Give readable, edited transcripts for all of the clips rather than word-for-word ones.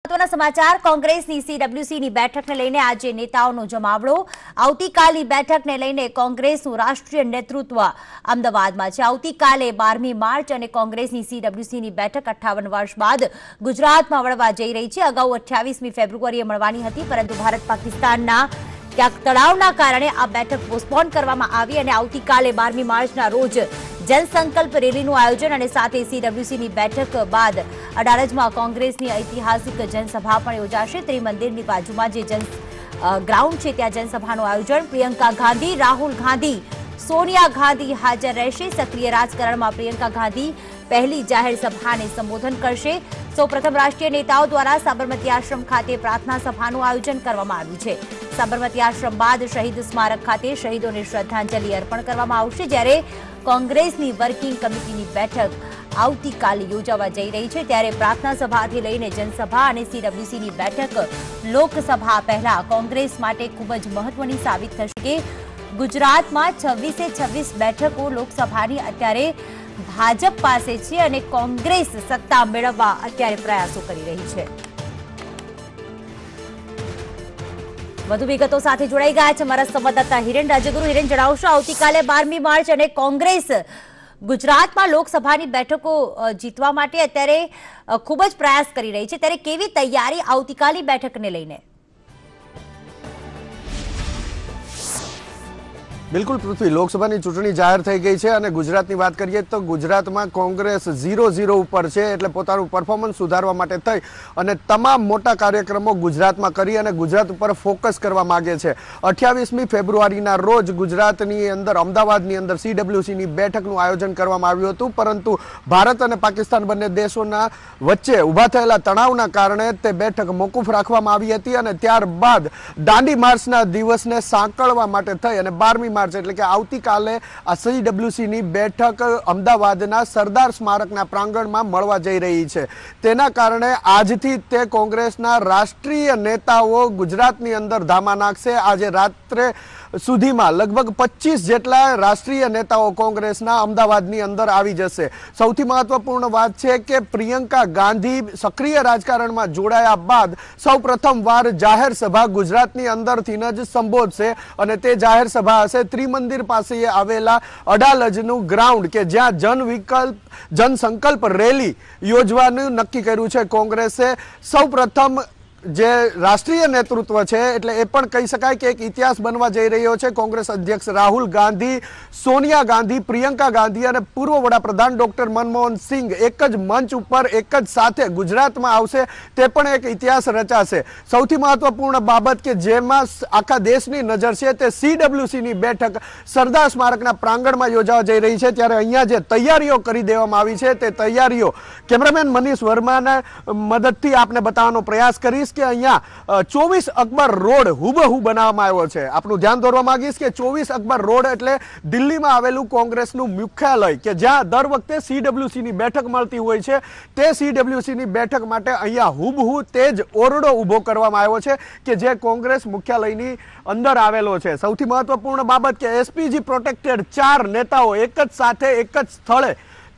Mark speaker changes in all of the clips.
Speaker 1: समाचार कांग्रेसनी सीडब्ल्यूसीनी બેઠકને લઈને આજે નેતાઓનો જમાવડો આવતીકાલની બેઠકને લઈને કોંગ્રેસનું રાષ્ટ્રીય નેતૃત્વ અમદાવાદમાં છે। આવતીકાલે 12મી માર્ચ અને કોંગ્રેસની सीडब्ल्यूसीની બેઠક 58 વર્ષ બાદ ગુજરાતમાં મળવા જઈ રહી છે। અગાઉ 28મી ફેબ્રુઆરીએ મળવાની હતી, પરંતુ ભારત પાકિસ્તાનના ક્યાંક તણાવના કારણે આ બેઠક પોસ્ટપોન કરવામાં આવી અને આવતીકાલે 12મી માર્ચના રોજ जनसंकल्प रेलीનું આયોજન અને સાથે सीडब्ल्यूसीની બેઠક બાદ અડાલજમાં કોંગ્રેસની ઐતિહાસિક જનસભા પણ યોજાશે। ત્રિમંદિરની બાજુમાં જે ગ્રાઉન્ડ છે ત્યાં જનસભાનું આયોજન। પ્રિયંકા ગાંધી, રાહુલ ગાંધી, સોનિયા ગાંધી હાજર રહેશે। સક્રિય રાજકારણમાં પ્રિયંકા ગાંધી પહેલી જાહેર સભાને સંબોધન કરશે। સૌપ્રથમ રાષ્ટ્રીય નેતાઓ દ્વારા સાબરમતી આશ્રમ ખાતે પ્રાર્થના સભાનું આયોજન કરવામાં આવ્યું છે। સાબરમતી આશ્રમ બાદ શહીદ સ્મારક ખાતે શહીદોને શ્રદ્ધાંજલિ અર્પણ કરવામાં આવશે, જ્યારે કોંગ્રેસની વર્કિંગ કમિટીની બેઠક આવતીકાલે યોજાવા જઈ રહી છે। ત્યારે પ્રાર્થના સભાથી લઈને જનસભા અને सीडब्ल्यूसीની બેઠક લોકસભા પહેલા કોંગ્રેસ માટે ખૂબ જ મહત્વની સાબિત થશે કે ગુજરાતમાં 26 બેઠકો લોકસભાની અત્યારે ભાજપ પાસે છે અને કોંગ્રેસ સત્તા મેળવવા અત્યારે પ્રયાસો કરી રહી છે। વધુ વિગતો સાથે જોડાઈ ગયા છે અમારા સંવાદદાતા હિરેન રાજગુરુ। હિરેન, જણાવશો આવતીકાલે 12મી માર્ચ અને કોંગ્રેસ ગુજરાતમાં લોકસભાની બેઠકો જીતવા માટે અત્યારે ખૂબ જ પ્રયાસ કરી રહી છે, ત્યારે કેવી તૈયારી આવતીકાલની બેઠકને લઈને?
Speaker 2: बिल्कुल पृथ्वी, लोकसभा की चूंटणी जाहिर थई गई है और गुजरात की बात करिए तो गुजरात में कांग्रेस 0-0 पर है, एटले पोतानुं परफॉर्मन्स सुधारवा माटे थई अने तमाम मोटा कार्यक्रमों गुजरात में करी अने गुजरात पर फोकस करवा मांगे छे। 28મી फेब्रुआरीना रोज गुजरातनी अंदर अमदावादनी अंदर सीडब्ल्यूसीनी बेठकनुं आयोजन करवामां आव्युं हतुं, परंतु भारत और पाकिस्तान बंने देशों वच्चे उभा थयेला तणावना कारणे ते बेठक मोकूफ राखवामां आवी हती अने त्यारबाद दांडी मार्चना दिवसने सांकळवा माटे थई अने 12મી मार्च એટલે કે આવતીકાલે આ सीडब्ल्यूसीની બેઠક અમદાવાદના સરદાર સ્મારકના પ્રાંગણમાં મળવા જઈ રહી છે। તેના કારણે આજથી તે કોંગ્રેસના રાષ્ટ્રીય નેતાઓ ગુજરાતની અંદર ધામા નાખશે। આજે રાત્રે સુધીમાં લગભગ 25 જેટલા રાષ્ટ્રીય નેતાઓ કોંગ્રેસના અમદાવાદની અંદર આવી જશે। સૌથી મહત્વપૂર્ણ વાત છે કે પ્રિયંકા ગાંધી સક્રિય રાજકારણમાં જોડાયા બાદ સૌપ્રથમવાર જાહેર સભા ગુજરાતની અંદરથી જ સંબોધશે અને તે જાહેર સભા હશે ત્રિમંદિર પાસે આવેલા અડાલજનું ગ્રાઉન્ડ કે જ્યાં જનસંકલ્પ રેલી યોજવાનું નક્કી કર્યું છે કોંગ્રેસે। સૌપ્રથમ જે રાષ્ટ્રીય નેતૃત્વ છે એટલે એ પણ કહી શકાય કે એક ઇતિહાસ બનવા જઈ રહ્યો છે। કોંગ્રેસ અધ્યક્ષ રાહુલ ગાંધી, સોનિયા ગાંધી, પ્રિયંકા ગાંધી અને પૂર્વ વડાપ્રધાન ડોક્ટર મનમોહન સિંહ એક જ મંચ ઉપર એક જ સાથે ગુજરાતમાં આવશે, તે પણ એક ઇતિહાસ રચાશે। સૌથી મહત્વપૂર્ણ બાબત કે જેમાં આખા દેશની નજર છે તે सीडब्ल्यूसीની બેઠક સરદાર સ્મારકના પ્રાંગણમાં યોજાવા જઈ રહી છે। ત્યારે અહીંયા જે તૈયારીઓ કરી દેવામાં આવી છે તે તૈયારીઓ કેમેરામેન મનીષ વર્માના મદદથી આપને બતાવવાનો પ્રયાસ કરીશ કે અહીંયા 24 અકબર રોડ હુબહુ બનાવવામાં આવ્યો છે। આપનું ધ્યાન દોરવા માંગીશ કે 24 અકબર રોડ એટલે દિલ્હીમાં આવેલું કોંગ્રેસનું મુખ્યાલય કે જ્યાં દર વખતે सीडब्ल्यूसीની બેઠક મળતી હોય છે, તે सीडब्ल्यूसीની બેઠક માટે અહીંયા હુબહુ તે જ ઓરડો ઊભો કરવામાં આવ્યો છે કે જે કોંગ્રેસ મુખ્યાલયની અંદર આવેલો છે। સૌથી મહત્વપૂર્ણ બાબત કે એસપીજી પ્રોટેક્ટેડ 4 નેતાઓ એક જ સાથે એક જ સ્થળે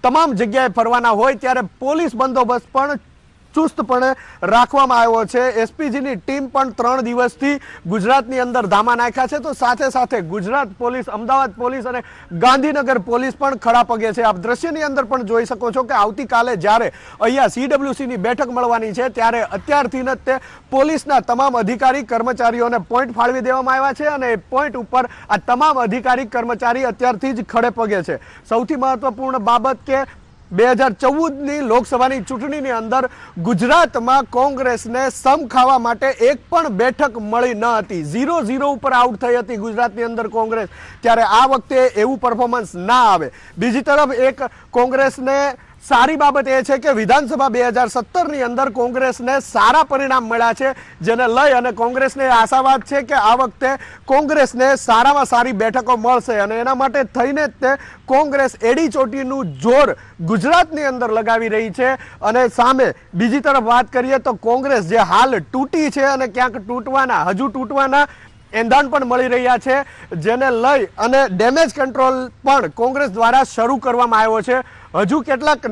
Speaker 2: તમામ જગ્યાએ ફરવાના હોય ત્યારે પોલીસ બંદોબસ્ત પણ ચુસ્તપણે રાખવામાં આવ્યો છે। એસપીજીની ટીમ પણ 3 દિવસથી ગુજરાતની અંદર ધામા નાખ્યા છે, તો સાથે સાથે ગુજરાત પોલીસ, અમદાવાદ પોલીસ અને ગાંધીનગર પોલીસ પણ ખડા પગે છે। આપ દ્રશ્યની અંદર પણ જોઈ શકો છો કે આવતીકાલે જ્યારે અહીંયા सीडब्ल्यूसीની બેઠક મળવાની છે ત્યારે અત્યારથી જ તે પોલીસના તમામ અધિકારી કર્મચારીઓને પોઈન્ટ ફાળવી દેવામાં આવ્યા છે અને એ પોઈન્ટ ઉપર આ તમામ અધિકારી કર્મચારી અત્યારથી જ ખડે પગે છે। સૌથી મહત્વપૂર્ણ બાબત કે 2014ની લોકસભાની ચૂંટણીની અંદર ગુજરાતમાં કોંગ્રેસને સમ ખાવા માટે એક પણ બેઠક મળી ન હતી। 0-0 ઉપર આઉટ થઈ હતી ગુજરાતની અંદર કોંગ્રેસ, ત્યારે આ વખતે એવું પરફોર્મન્સ ના આવે। બીજી તરફ એક કોંગ્રેસને सारी बाबत ए छे के विधानसभा 2017 अंदर कांग्रेस ने सारा परिणाम मळ्या छे, जेने लई अने कांग्रेस ने आशावाद छे के आ वखते कांग्रेस ने सारामां सारी बेठको मळशे अने एना माटे थईने ते कांग्रेस एडी चोटीनुं जोर गुजरातनी अंदर लगावी रही छे। अने सामे बीजी तरफ बात करीए तो कांग्रेस जे हाल तूटी छे अने क्यांक तूटवाना हजू तूटवाना एंधाण पण मळी रह्या छे, जेने लई अने डेमेज कंट्रोल पण कांग्रेस द्वारा शरू करवामां आव्यो छे। हजू केटलाक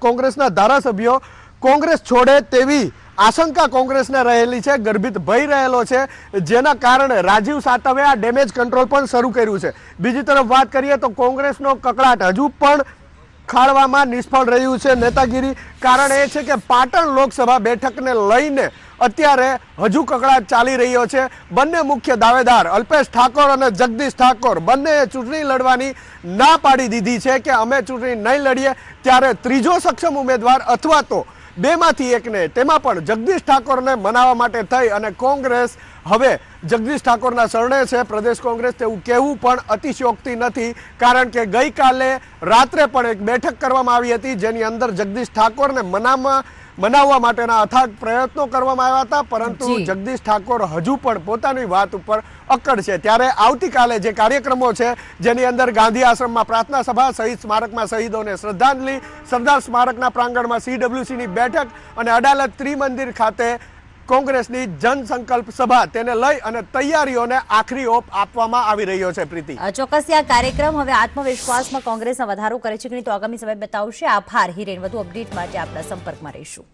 Speaker 2: कांग्रेसना धारासभ्यो कांग्रेस छोड़े तेवी આશંકા કોંગ્રેસને રહેલી છે, ગર્ભિત ભય રહેલો છે, જેના કારણે રાજીવ સાતવે આ ડેમેજ કંટ્રોલ પણ શરૂ કર્યું છે. બીજી તરફ વાત કરીએ તો કોંગ્રેસનો કકળાટ હજુ પણ ખાળવામાં નિષ્ફળ રહ્યું છે. નેતાગીરી કારણ એ છે કે પાટણ લોકસભા બેઠકને લઈને અત્યારે હજુ કકળાટ ચાલી રહ્યો છે. બંને મુખ્ય દાવેદાર અલ્પેશ ઠાકોર અને જગદીશ ઠાકોર બંનેએ ચૂંટણી લડવાની ના પાડી દીધી છે કે અમે ચૂંટણી નહીં લડીએ. ત્યારે ત્રીજો સક્ષમ ઉમેદવાર અથવા તો બેમાંથી એકને, તેમાં પણ જગદીશ ઠાકોરને મનાવવા માટે થઈ અને કોંગ્રેસ હવે જગદીશ ઠાકોરના શરણે છે. પ્રદેશ કોંગ્રેસ તેવું કહેવું પણ અતિશયોક્તિ નથી, કારણ કે ગઈકાલે રાત્રે પણ એક બેઠક કરવામાં આવી હતી જેની અંદર જગદીશ ઠાકોરને મનાવવા માટેના અથાગ પ્રયત્નો કરવામાં આવ્યા હતા, પરંતુ જગદીશ ઠાકોર હજુ પણ પોતાની વાત ઉપર અક્કડ છે. ત્યારે આવતીકાલે જે કાર્યક્રમો છે, જેની અંદર ગાંધી આશ્રમમાં પ્રાર્થના સભા, શહીદ સ્મારકમાં શહીદોને શ્રદ્ધાંજલિ, સરદાર સ્મારકના પ્રાંગણમાં CWCની બેઠક અને અડાલજ ત્રિમંદિર ખાતે કોંગ્રેસની જનસંકલ્પ સભા, તેને લઈ અને તૈયારીઓને આખરી ઓપ આપવામાં આવી રહ્યો છે. પ્રીતિ,
Speaker 1: ચોક્કસ આ કાર્યક્રમ હવે આત્મવિશ્વાસમાં કોંગ્રેસમાં વધારો કરે છે કે નહીં તો આગામી સમય બતાવશે. આભાર હિરેન. વધુ અપડેટ માટે આપણા સંપર્કમાં રહીશું.